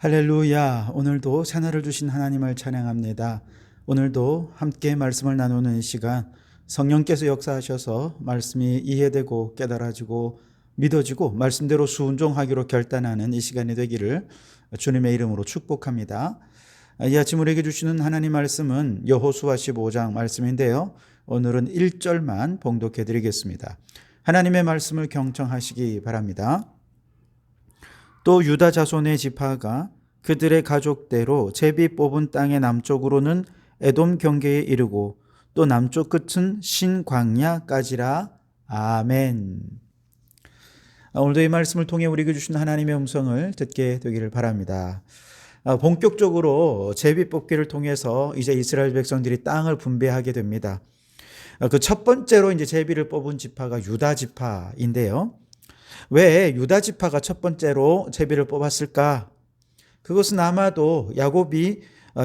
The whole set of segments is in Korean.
할렐루야. 오늘도 새날을 주신 하나님을 찬양합니다. 오늘도 함께 말씀을 나누는 시간, 성령께서 역사하셔서 말씀이 이해되고 깨달아지고 믿어지고 말씀대로 순종하기로 결단하는 이 시간이 되기를 주님의 이름으로 축복합니다. 이 아침 우리에게 주시는 하나님 말씀은 여호수아 15장 말씀인데요. 오늘은 1절만 봉독해 드리겠습니다. 하나님의 말씀을 경청하시기 바랍니다. 또 유다 자손의 지파가 그들의 가족대로 제비 뽑은 땅의 남쪽으로는 에돔 경계에 이르고 또 남쪽 끝은 신광야까지라. 아멘. 오늘도 이 말씀을 통해 우리에게 주신 하나님의 음성을 듣게 되기를 바랍니다. 본격적으로 제비 뽑기를 통해서 이제 이스라엘 백성들이 땅을 분배하게 됩니다. 그 첫 번째로 이제 제비를 뽑은 지파가 유다 지파인데요. 왜 유다 지파가 첫 번째로 제비를 뽑았을까? 그것은 아마도 야곱이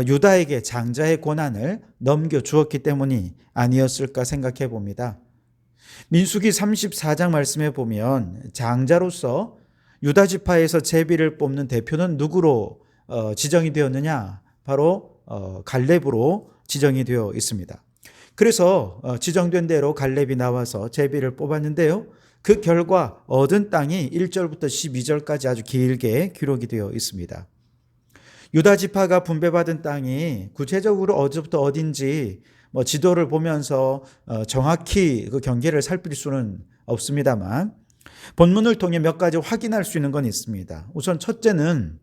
유다에게 장자의 권한을 넘겨주었기 때문이 아니었을까 생각해 봅니다. 민수기 34장 말씀에 보면 장자로서 유다 지파에서 제비를 뽑는 대표는 누구로 지정이 되었느냐? 바로 갈렙으로 지정이 되어 있습니다. 그래서 지정된 대로 갈렙이 나와서 제비를 뽑았는데요. 그 결과 얻은 땅이 1절부터 12절까지 아주 길게 기록이 되어 있습니다. 유다 지파가 분배받은 땅이 구체적으로 어디부터 어딘지 지도를 보면서 정확히 그 경계를 살필 수는 없습니다만 본문을 통해 몇 가지 확인할 수 있는 건 있습니다. 우선 첫째는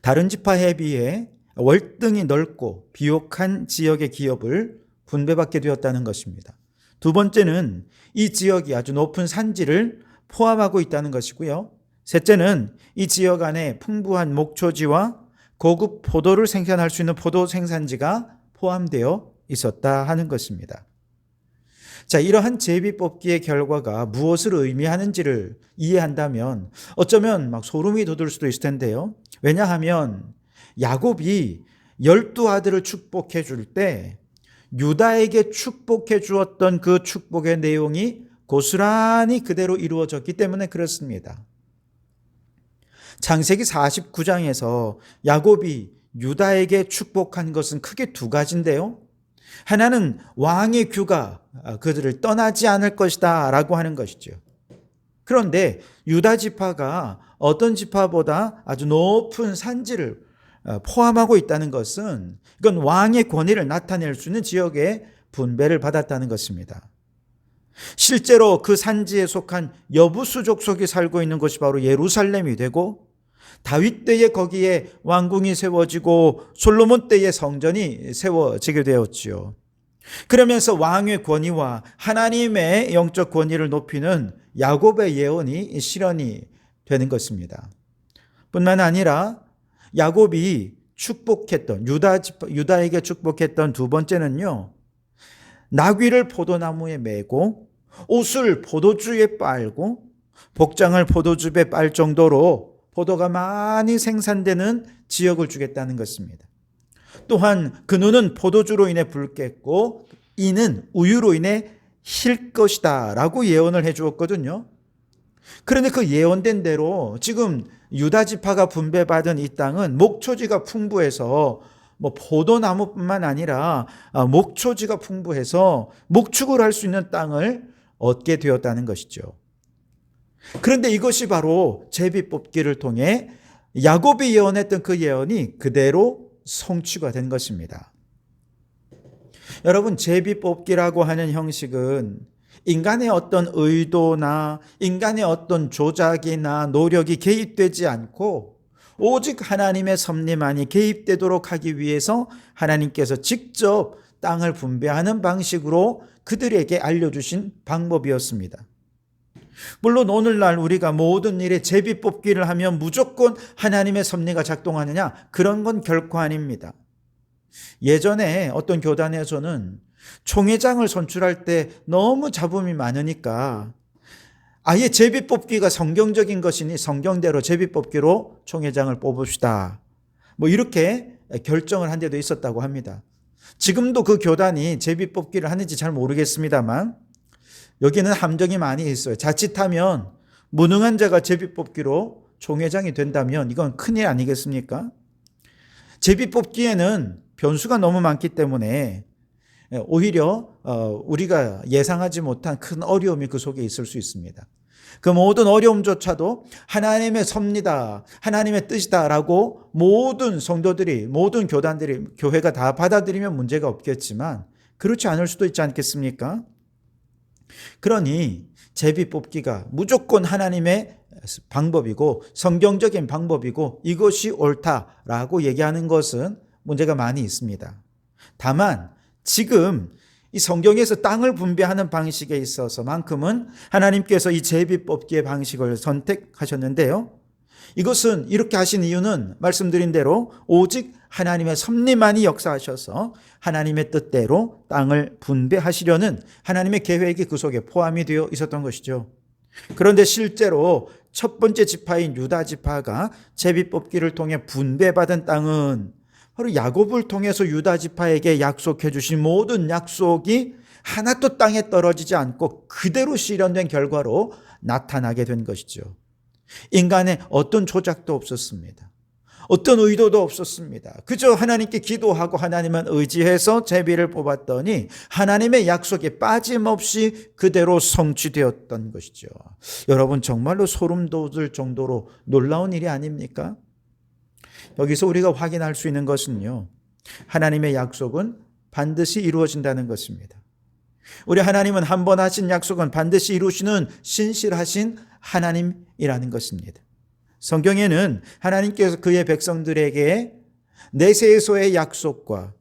다른 지파에 비해 월등히 넓고 비옥한 지역의 기업을 분배받게 되었다는 것입니다. 두 번째는 이 지역이 아주 높은 산지를 포함하고 있다는 것이고요. 셋째는 이 지역 안에 풍부한 목초지와 고급 포도를 생산할 수 있는 포도 생산지가 포함되어 있었다 하는 것입니다. 자, 이러한 제비 뽑기의 결과가 무엇을 의미하는지를 이해한다면 어쩌면 막 소름이 돋을 수도 있을 텐데요. 왜냐하면 야곱이 12아들을 축복해 줄 때 유다에게 축복해 주었던 그 축복의 내용이 고스란히 그대로 이루어졌기 때문에 그렇습니다. 창세기 49장에서 야곱이 유다에게 축복한 것은 크게 두 가지인데요. 하나는 왕의 규가 그들을 떠나지 않을 것이다 라고 하는 것이죠. 그런데 유다 지파가 어떤 지파보다 아주 높은 산지를 포함하고 있다는 것은 이건 왕의 권위를 나타낼 수 있는 지역의 분배를 받았다는 것입니다. 실제로 그 산지에 속한 여부수 족속이 살고 있는 것이 바로 예루살렘이 되고 다윗 때에 거기에 왕궁이 세워지고 솔로몬 때에 성전이 세워지게 되었지요. 그러면서 왕의 권위와 하나님의 영적 권위를 높이는 야곱의 예언이 실현이 되는 것입니다. 뿐만 아니라 야곱이 축복했던 유다에게 축복했던 두 번째는요. 나귀를 포도나무에 메고 옷을 포도주에 빨고 복장을 포도즙에 빨 정도로 포도가 많이 생산되는 지역을 주겠다는 것입니다. 또한 그 눈은 포도주로 인해 붉겠고 이는 우유로 인해 힐 것이다 라고 예언을 해 주었거든요. 그런데 그 예언된 대로 지금 유다 지파가 분배받은 이 땅은 목초지가 풍부해서 포도나무뿐만 아니라 목초지가 풍부해서 목축을 할 수 있는 땅을 얻게 되었다는 것이죠. 그런데 이것이 바로 제비 뽑기를 통해 야곱이 예언했던 그 예언이 그대로 성취가 된 것입니다. 여러분, 제비 뽑기라고 하는 형식은 인간의 어떤 의도나 인간의 어떤 조작이나 노력이 개입되지 않고 오직 하나님의 섭리만이 개입되도록 하기 위해서 하나님께서 직접 땅을 분배하는 방식으로 그들에게 알려주신 방법이었습니다. 물론 오늘날 우리가 모든 일에 제비 뽑기를 하면 무조건 하나님의 섭리가 작동하느냐? 그런 건 결코 아닙니다. 예전에 어떤 교단에서는 총회장을 선출할 때 너무 잡음이 많으니까 아예 제비 뽑기가 성경적인 것이니 성경대로 제비 뽑기로 총회장을 뽑읍시다. 이렇게 결정을 한 데도 있었다고 합니다. 지금도 그 교단이 제비 뽑기를 하는지 잘 모르겠습니다만 여기는 함정이 많이 있어요. 자칫하면 무능한 자가 제비 뽑기로 총회장이 된다면 이건 큰일 아니겠습니까? 제비 뽑기에는 변수가 너무 많기 때문에 오히려 우리가 예상하지 못한 큰 어려움이 그 속에 있을 수 있습니다. 그 모든 어려움조차도 하나님의 섭니다, 하나님의 뜻이다라고 모든 성도들이, 모든 교단들이, 교회가 다 받아들이면 문제가 없겠지만 그렇지 않을 수도 있지 않겠습니까? 그러니 제비 뽑기가 무조건 하나님의 방법이고 성경적인 방법이고 이것이 옳다라고 얘기하는 것은 문제가 많이 있습니다. 다만 지금 이 성경에서 땅을 분배하는 방식에 있어서만큼은 하나님께서 이 제비 뽑기의 방식을 선택하셨는데요. 이것은 이렇게 하신 이유는 말씀드린 대로 오직 하나님의 섭리만이 역사하셔서 하나님의 뜻대로 땅을 분배하시려는 하나님의 계획이 그 속에 포함이 되어 있었던 것이죠. 그런데 실제로 첫 번째 지파인 유다 지파가 제비 뽑기를 통해 분배받은 땅은 바로 야곱을 통해서 유다 지파에게 약속해 주신 모든 약속이 하나도 땅에 떨어지지 않고 그대로 실현된 결과로 나타나게 된 것이죠. 인간의 어떤 조작도 없었습니다. 어떤 의도도 없었습니다. 그저 하나님께 기도하고 하나님만 의지해서 제비를 뽑았더니 하나님의 약속이 빠짐없이 그대로 성취되었던 것이죠. 여러분 정말로 소름 돋을 정도로 놀라운 일이 아닙니까? 여기서 우리가 확인할 수 있는 것은요, 하나님의 약속은 반드시 이루어진다는 것입니다. 우리 하나님은 한 번 하신 약속은 반드시 이루시는 신실하신 하나님이라는 것입니다. 성경에는 하나님께서 그의 백성들에게 내세에서의 약속과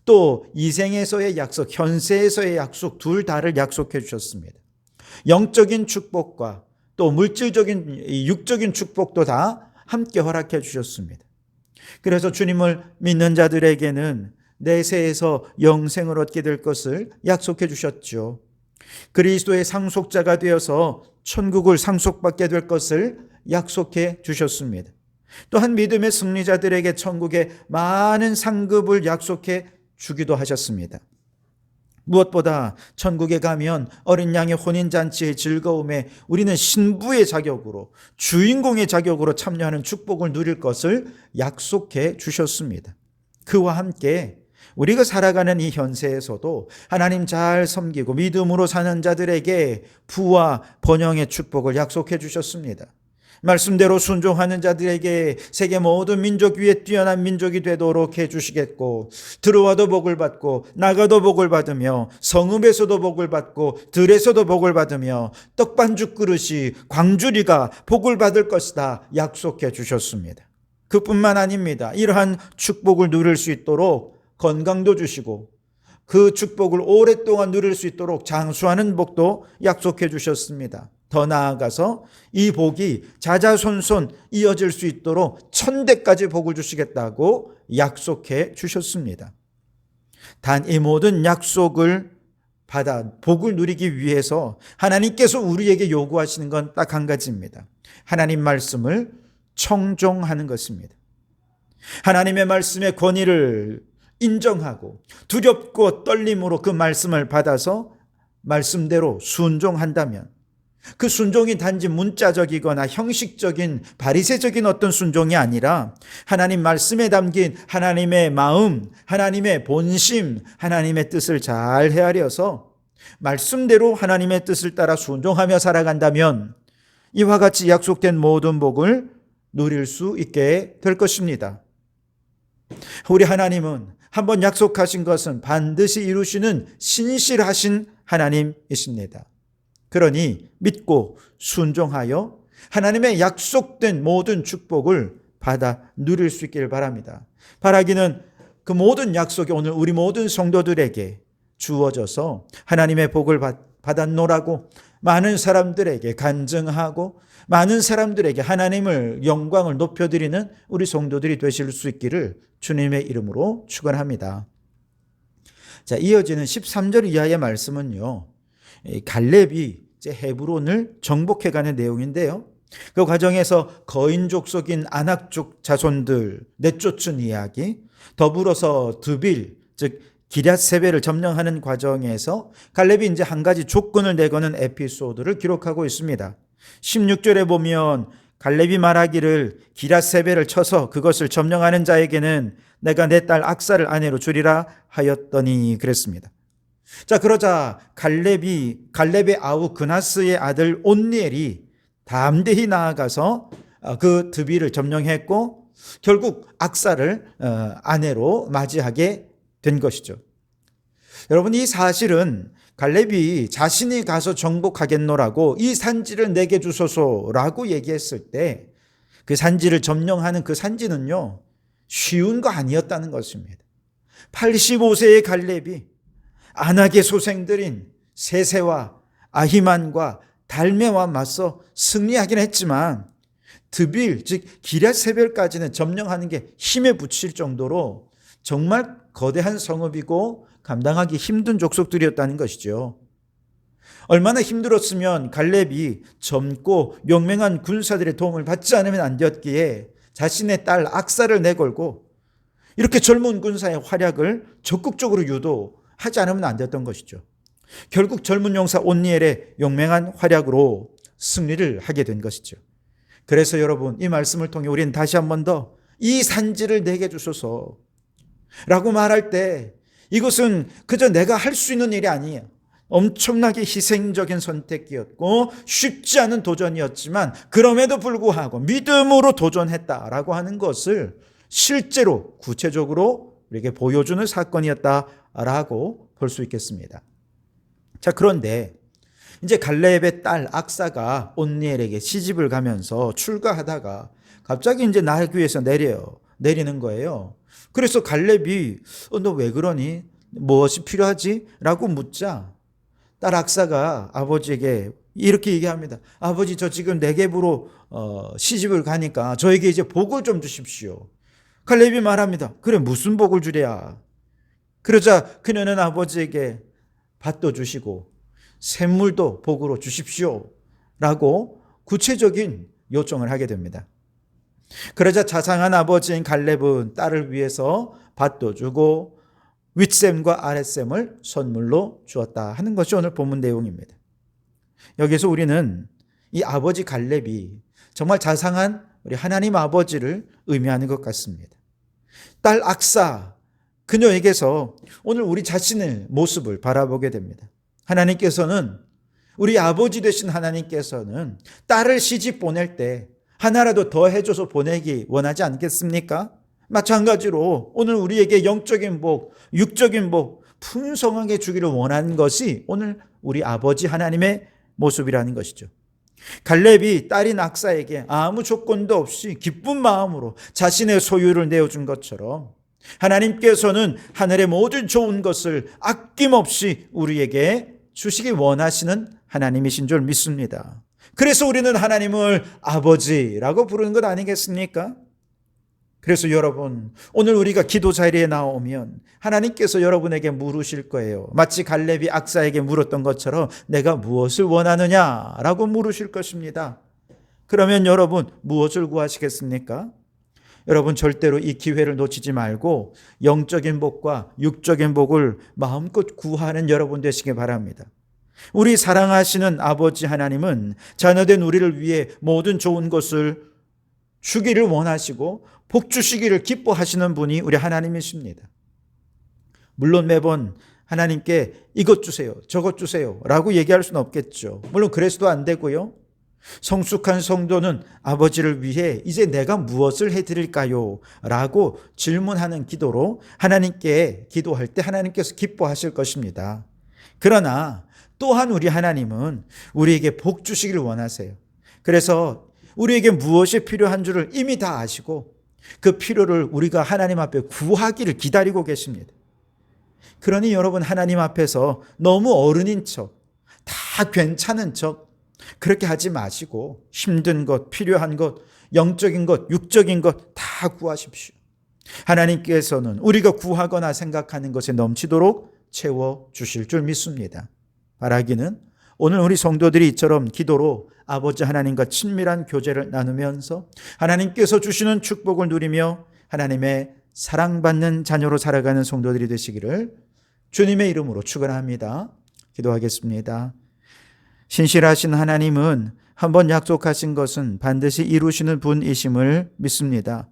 또 이생에서의 약속, 현세에서의 약속 둘 다를 약속해 주셨습니다. 영적인 축복과 또 물질적인 육적인 축복도 다 함께 허락해 주셨습니다. 그래서 주님을 믿는 자들에게는 내세에서 영생을 얻게 될 것을 약속해 주셨죠. 그리스도의 상속자가 되어서 천국을 상속받게 될 것을 약속해 주셨습니다. 또한 믿음의 승리자들에게 천국의 많은 상급을 약속해 주기도 하셨습니다. 무엇보다 천국에 가면 어린 양의 혼인잔치의 즐거움에 우리는 신부의 자격으로, 주인공의 자격으로 참여하는 축복을 누릴 것을 약속해 주셨습니다. 그와 함께 우리가 살아가는 이 현세에서도 하나님 잘 섬기고 믿음으로 사는 자들에게 부와 번영의 축복을 약속해 주셨습니다. 말씀대로 순종하는 자들에게 세계 모든 민족 위에 뛰어난 민족이 되도록 해주시겠고, 들어와도 복을 받고 나가도 복을 받으며 성읍에서도 복을 받고 들에서도 복을 받으며 떡반죽 그릇이 광주리가 복을 받을 것이다 약속해 주셨습니다. 그뿐만 아닙니다. 이러한 축복을 누릴 수 있도록 건강도 주시고 그 축복을 오랫동안 누릴 수 있도록 장수하는 복도 약속해 주셨습니다. 더 나아가서 이 복이 자자손손 이어질 수 있도록 1000대까지 복을 주시겠다고 약속해 주셨습니다. 단 이 모든 약속을 받아 복을 누리기 위해서 하나님께서 우리에게 요구하시는 건 딱 한 가지입니다. 하나님 말씀을 청종하는 것입니다. 하나님의 말씀의 권위를 인정하고 두렵고 떨림으로 그 말씀을 받아서 말씀대로 순종한다면, 그 순종이 단지 문자적이거나 형식적인 바리새적인 어떤 순종이 아니라 하나님 말씀에 담긴 하나님의 마음, 하나님의 본심, 하나님의 뜻을 잘 헤아려서 말씀대로 하나님의 뜻을 따라 순종하며 살아간다면 이와 같이 약속된 모든 복을 누릴 수 있게 될 것입니다. 우리 하나님은 한번 약속하신 것은 반드시 이루시는 신실하신 하나님이십니다. 그러니 믿고 순종하여 하나님의 약속된 모든 축복을 받아 누릴 수 있기를 바랍니다. 바라기는 그 모든 약속이 오늘 우리 모든 성도들에게 주어져서 하나님의 복을 받았노라고 많은 사람들에게 간증하고 많은 사람들에게 하나님을 영광을 높여드리는 우리 성도들이 되실 수 있기를 주님의 이름으로 축원합니다. 자, 이어지는 13절 이하의 말씀은요, 갈렙이 이제 헤브론을 정복해가는 내용인데요. 그 과정에서 거인족 속인 아낙족 자손들 내쫓은 이야기, 더불어서 드빌 즉 기럇세벨을 점령하는 과정에서 갈렙이 이제 한 가지 조건을 내거는 에피소드를 기록하고 있습니다. 16절에 보면 갈렙이 말하기를 기랏세벨을 쳐서 그것을 점령하는 자에게는 내가 내 딸 악사를 아내로 주리라 하였더니 그랬습니다. 자, 그러자 갈렙의 아우 그나스의 아들 온니엘이 담대히 나아가서 그 드비를 점령했고 결국 악사를 아내로 맞이하게 된 것이죠. 여러분, 이 사실은 갈렙이 자신이 가서 정복하겠노라고 이 산지를 내게 주소서라고 얘기했을 때 그 산지를 점령하는 그 산지는요, 쉬운 거 아니었다는 것입니다. 85세의 갈렙이 안악의 소생들인 세세와 아히만과 달메와 맞서 승리하긴 했지만 드빌, 즉 기럇세벨까지는 점령하는 게 힘에 부칠 정도로 정말 거대한 성읍이고 감당하기 힘든 족속들이었다는 것이죠. 얼마나 힘들었으면 갈렙이 젊고 용맹한 군사들의 도움을 받지 않으면 안 되었기에 자신의 딸 악사를 내걸고 이렇게 젊은 군사의 활약을 적극적으로 유도하지 않으면 안 되었던 것이죠. 결국 젊은 용사 온니엘의 용맹한 활약으로 승리를 하게 된 것이죠. 그래서 여러분, 이 말씀을 통해 우리는 다시 한 번 더 이 산지를 내게 주소서 라고 말할 때 이것은 그저 내가 할 수 있는 일이 아니에요. 엄청나게 희생적인 선택이었고 쉽지 않은 도전이었지만 그럼에도 불구하고 믿음으로 도전했다라고 하는 것을 실제로 구체적으로 우리에게 보여주는 사건이었다라고 볼 수 있겠습니다. 자, 그런데 이제 갈렙의 딸 악사가 온니엘에게 시집을 가면서 출가하다가 갑자기 이제 나귀에서 내리는 거예요. 그래서 갈렙이 너 왜 그러니? 무엇이 필요하지? 라고 묻자 딸 악사가 아버지에게 이렇게 얘기합니다. 아버지, 저 지금 네겝으로 시집을 가니까 저에게 이제 복을 좀 주십시오. 갈렙이 말합니다. 그래, 무슨 복을 주랴? 그러자 그녀는 아버지에게 밭도 주시고 샘물도 복으로 주십시오 라고 구체적인 요청을 하게 됩니다. 그러자 자상한 아버지인 갈렙은 딸을 위해서 밭도 주고 윗샘과 아랫샘을 선물로 주었다 하는 것이 오늘 본문 내용입니다. 여기서 우리는 이 아버지 갈렙이 정말 자상한 우리 하나님 아버지를 의미하는 것 같습니다. 딸 악사, 그녀에게서 오늘 우리 자신의 모습을 바라보게 됩니다. 하나님께서는, 우리 아버지 되신 하나님께서는 딸을 시집 보낼 때 하나라도 더 해줘서 보내기 원하지 않겠습니까? 마찬가지로 오늘 우리에게 영적인 복, 육적인 복 풍성하게 주기를 원하는 것이 오늘 우리 아버지 하나님의 모습이라는 것이죠. 갈렙이 딸인 악사에게 아무 조건도 없이 기쁜 마음으로 자신의 소유를 내어준 것처럼 하나님께서는 하늘의 모든 좋은 것을 아낌없이 우리에게 주시기 원하시는 하나님이신 줄 믿습니다. 그래서 우리는 하나님을 아버지라고 부르는 것 아니겠습니까? 그래서 여러분, 오늘 우리가 기도 자리에 나오면 하나님께서 여러분에게 물으실 거예요. 마치 갈렙이 악사에게 물었던 것처럼 내가 무엇을 원하느냐라고 물으실 것입니다. 그러면 여러분 무엇을 구하시겠습니까? 여러분 절대로 이 기회를 놓치지 말고 영적인 복과 육적인 복을 마음껏 구하는 여러분 되시기 바랍니다. 우리 사랑하시는 아버지 하나님은 자녀된 우리를 위해 모든 좋은 것을 주기를 원하시고 복 주시기를 기뻐하시는 분이 우리 하나님이십니다. 물론 매번 하나님께 이것 주세요, 저것 주세요 라고 얘기할 수는 없겠죠. 물론 그래서도 안 되고요. 성숙한 성도는 아버지를 위해 이제 내가 무엇을 해드릴까요? 라고 질문하는 기도로 하나님께 기도할 때 하나님께서 기뻐하실 것입니다. 그러나 또한 우리 하나님은 우리에게 복 주시기를 원하세요. 그래서 우리에게 무엇이 필요한 줄을 이미 다 아시고 그 필요를 우리가 하나님 앞에 구하기를 기다리고 계십니다. 그러니 여러분, 하나님 앞에서 너무 어른인 척, 다 괜찮은 척 그렇게 하지 마시고 힘든 것, 필요한 것, 영적인 것, 육적인 것 다 구하십시오. 하나님께서는 우리가 구하거나 생각하는 것에 넘치도록 채워주실 줄 믿습니다. 바라기는 오늘 우리 성도들이 이처럼 기도로 아버지 하나님과 친밀한 교제를 나누면서 하나님께서 주시는 축복을 누리며 하나님의 사랑받는 자녀로 살아가는 성도들이 되시기를 주님의 이름으로 축원합니다. 기도하겠습니다. 신실하신 하나님은 한번 약속하신 것은 반드시 이루시는 분이심을 믿습니다.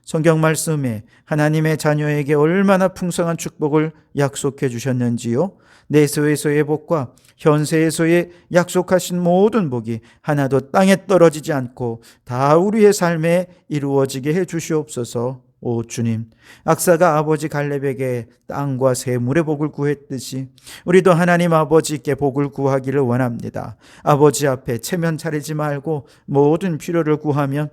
성경 말씀에 하나님의 자녀에게 얼마나 풍성한 축복을 약속해 주셨는지요. 내세에서의 복과 현세에서의 약속하신 모든 복이 하나도 땅에 떨어지지 않고 다 우리의 삶에 이루어지게 해 주시옵소서. 오 주님, 악사가 아버지 갈렙에게 땅과 세물의 복을 구했듯이 우리도 하나님 아버지께 복을 구하기를 원합니다. 아버지 앞에 체면 차리지 말고 모든 필요를 구하면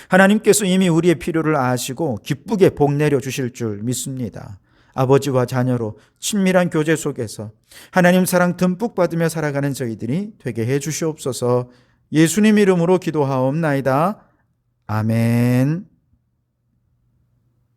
하나님께서 이미 우리의 필요를 아시고 기쁘게 복 내려 주실 줄 믿습니다. 아버지와 자녀로 친밀한 교제 속에서 하나님 사랑 듬뿍 받으며 살아가는 저희들이 되게 해 주시옵소서. 예수님 이름으로 기도하옵나이다. 아멘.